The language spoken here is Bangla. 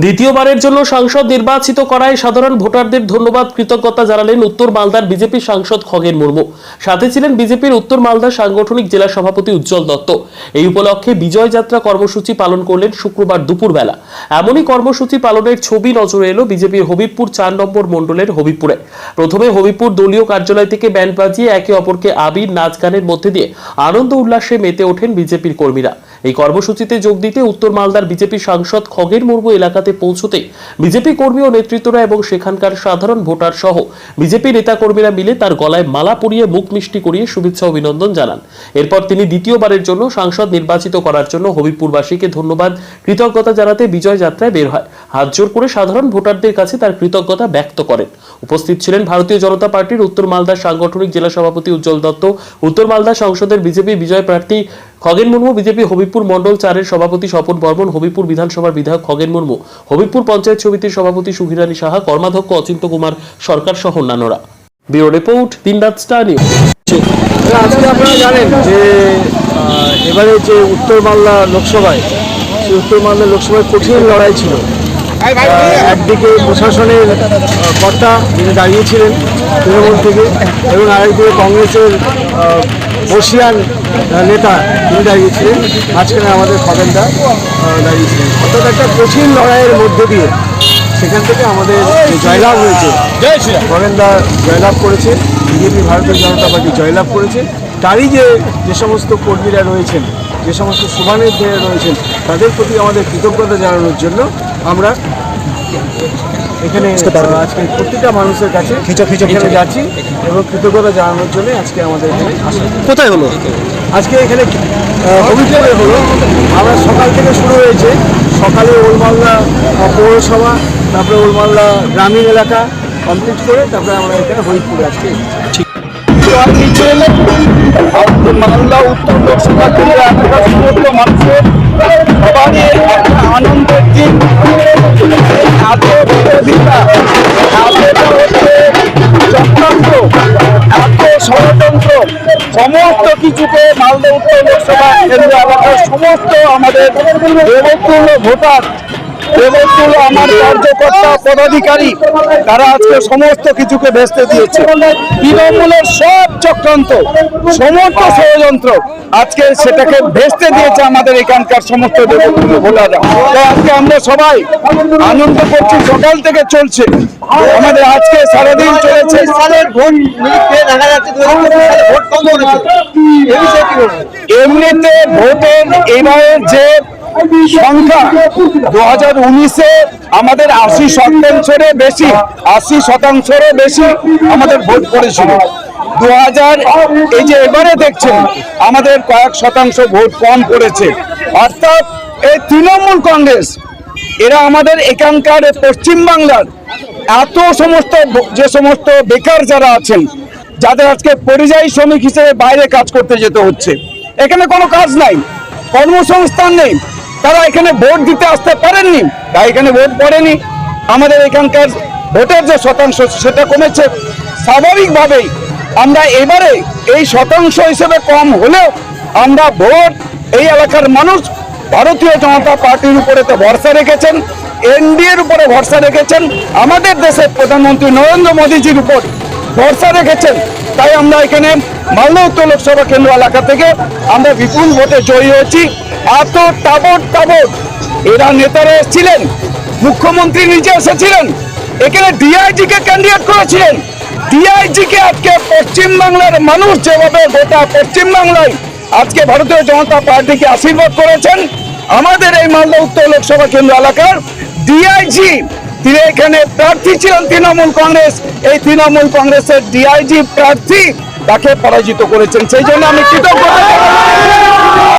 দ্বিতীয়বারের জন্য সাংসদ নির্বাচিত করায় সাধারণ ভোটারদের ধন্যবাদ কৃতজ্ঞতা জানালেন উত্তর মালদার বিজেপি সাংসদ খগেন মুর্মু। সাথে ছিলেন বিজেপির উত্তর মালদা সাংগঠনিক জেলা সভাপতি উজ্জ্বল দত্ত। এই উপলক্ষে বিজয় যাত্রা কর্মসূচি পালন করলেন শুক্রবার দুপুরবেলা। এমনই কর্মসূচি পালনের ছবি নজরে এলো বিজেপির হবিবপুর 4 নম্বর মণ্ডলের হবিবপুরে। প্রথমে হবিবপুর দলীয় কার্যালয় থেকে ব্যান্ড বাজিয়ে একে অপরকে আবির নাচ গানের মধ্যে দিয়ে আনন্দ উল্লাসে মেতে ওঠেন বিজেপির কর্মীরা। এই কর্মসূচিতে যোগ দিতে উত্তর মালদার বিজেপি সাংসদ খগেন মুর্মু এলাকাতে পৌঁছতে বিজেপি কর্মী ও নেতৃত্বরা এবং সেখানকার সাধারণ ভোটার সহ বিজেপি নেতা কর্মীরা মিলে তার গলায় মালা পরিয়ে মুখ মিষ্টি করিয়ে শুভেচ্ছা অভিনন্দন জানান। এরপর তিনি দ্বিতীয়বারের জন্য সাংসদ নির্বাচিত করার জন্য হবিবপুরবাসীকে ধন্যবাদ কৃতজ্ঞতা জানাতে বিজয় যাত্রায় বের হয়। হাত জোর করে সাধারণ ভোটারদের কাছে তার কৃতজ্ঞতা ব্যক্ত করেন। উপস্থিত ছিলেন ভারতীয় জনতা পার্টির উত্তর মালদা সাংগঠনিক জেলা সভাপতি উজ্জ্বল দত্ত, উত্তর মালদা সংসদের বিজেপি বিজয় প্রার্থী খগেন মুর্মু, বিজেপি হবিবপুর মন্ডল 4-এর সভাপতি স্বপন বর্মন, হবিবপুর বিধানসভার বিধায়ক খগেন মুর্মু, হবিবপুর পঞ্চায়েত সমিতির সভাপতি সুহিরানী সাহা, কর্মাধ্যক্ষ অচিন্ত কুমার সরকার সহ অন্যান্যরা। ব্যুরো রিপোর্ট, দিনরাত স্টার নিউজ। আজকে আপনারা জানেন যে এবারে যে উত্তর মালদা লোকসভায়, সেই উত্তর মালদা লোকসভায় কঠিন লড়াই ছিল। একদিকে প্রশাসনের কর্তা যিনি দাঁড়িয়েছিলেন তৃণমূল থেকে, এবং আরেকদিকে কংগ্রেসের বর্ষিয়ান নেতা তিনি দাঁড়িয়েছিলেন, মাঝখানে আমাদের খগেনদা দাঁড়িয়েছিলেন। অর্থাৎ একটা কঠিন লড়াইয়ের মধ্যে দিয়ে সেখান থেকে আমাদের জয়লাভ হয়েছে। খগেনদা জয়লাভ করেছে, বিজেপি ভারতীয় জনতা পার্টি জয়লাভ করেছে। তারই যে সমস্ত কর্মীরা রয়েছেন, যে সমস্ত শুভানুধ্যায়ীরা রয়েছেন, তাদের প্রতি আমাদের কৃতজ্ঞতা জানানোর জন্য আমরা এখানে আজকে প্রতিটা মানুষের কাছে এখানে যাচ্ছি এবং কৃতজ্ঞতা জানানোর জন্য আজকে আমাদের এখানে আসা। কোথায় হলো আজকে? এখানে হবিবপুরে হলো। আমরা সকাল থেকে শুরু হয়েছে, সকালে ওলমালদা পৌরসভা, তারপরে ওলমালদা গ্রামীণ এলাকা কমপ্লিট করে তারপরে আমরা এখানে হবিবপুরে আজকে মালদা উত্তর লোকসভা কেন্দ্রে এলাকার সমস্ত মানুষের সবারই একটা আনন্দের দিন। এত বিরোধিতা, এতটা হচ্ছে চক্রান্ত, এত ষড়যন্ত্র, সমস্ত কিছুকে মালদা উত্তর লোকসভা কেন্দ্র এলাকার সমস্ত আমাদের দেবতুল্য ভোটার, দেবতুল্য আমার কার্যকর্তা পদাধিকারী, তারা আজকে সমস্ত কিছুকে ভেস্তে দিয়েছে। তৃণমূলের সব চক্রান্ত, সমস্ত ষড়যন্ত্র আজকে সেটাকে ভেস্তে দিয়েছে আমাদের এখানকার সমস্ত দেবতুল্য ভোটাররা। আজকে আমরা সবাই আনন্দ করছি, সকাল থেকে চলছে আমাদের, আজকে সারাদিন চলেছে। এমনিতে ভোটের এবারের যে সংখ্যা 2019-এ আমাদের 80%-এর বেশি, 80%-এরও বেশি আমাদের ভোট পড়েছিল। 2000 এই যে এবারে দেখছেন আমাদের কয়েক শতাংশ ভোট কম পড়েছে। অর্থাৎ এই তৃণমূল কংগ্রেস এরা আমাদের এখানকার পশ্চিমবাংলার এত সমস্ত যে সমস্ত বেকার যারা আছেন, যাদের আজকে পরিযায়ী শ্রমিক হিসেবে বাইরে কাজ করতে যেতে হচ্ছে, এখানে কোনো কাজ নাই, কর্মসংস্থান নেই, তারা এখানে ভোট দিতে আসতে পারেননি, তাই এখানে ভোট পড়েনি। আমাদের এখানকার ভোটের যে শতাংশ সেটা কমেছে। স্বাভাবিকভাবেই আমরা এবারে এই শতাংশ হিসেবে কম হলেও আমরা ভোট, এই এলাকার মানুষ ভারতীয় জনতা পার্টির উপরে তো ভরসা রেখেছেন, এনডিএর উপরে ভরসা রেখেছেন, আমাদের দেশের প্রধানমন্ত্রী নরেন্দ্র মোদীজির উপর ভরসা রেখেছেন। তাই আমরা এখানে মালদা উত্তর লোকসভা কেন্দ্র এলাকা থেকে আমরা বিপুল ভোটে জয়ী হয়েছি। এত তাবড় এরা নেতারা এসেছিলেন, মুখ্যমন্ত্রী নিজে এসেছিলেন, এখানে ডিআইজি কে ক্যান্ডিডেট করেছিলেন। ডিআইজি কে আজকে পশ্চিমবাংলার মানুষ যেভাবে গোটা পশ্চিমবাংলায় আজকে ভারতীয় জনতা পার্টিকে আশীর্বাদ করেছেন, আমাদের এই মালদা উত্তর লোকসভা কেন্দ্র এলাকার ডিআইজি তিনি এখানে প্রার্থী ছিলেন তৃণমূল কংগ্রেস, এই তৃণমূল কংগ্রেসের ডিআইজি প্রার্থী তাকে পরাজিত করেছেন। সেই জন্য আমি কৃতজ্ঞতা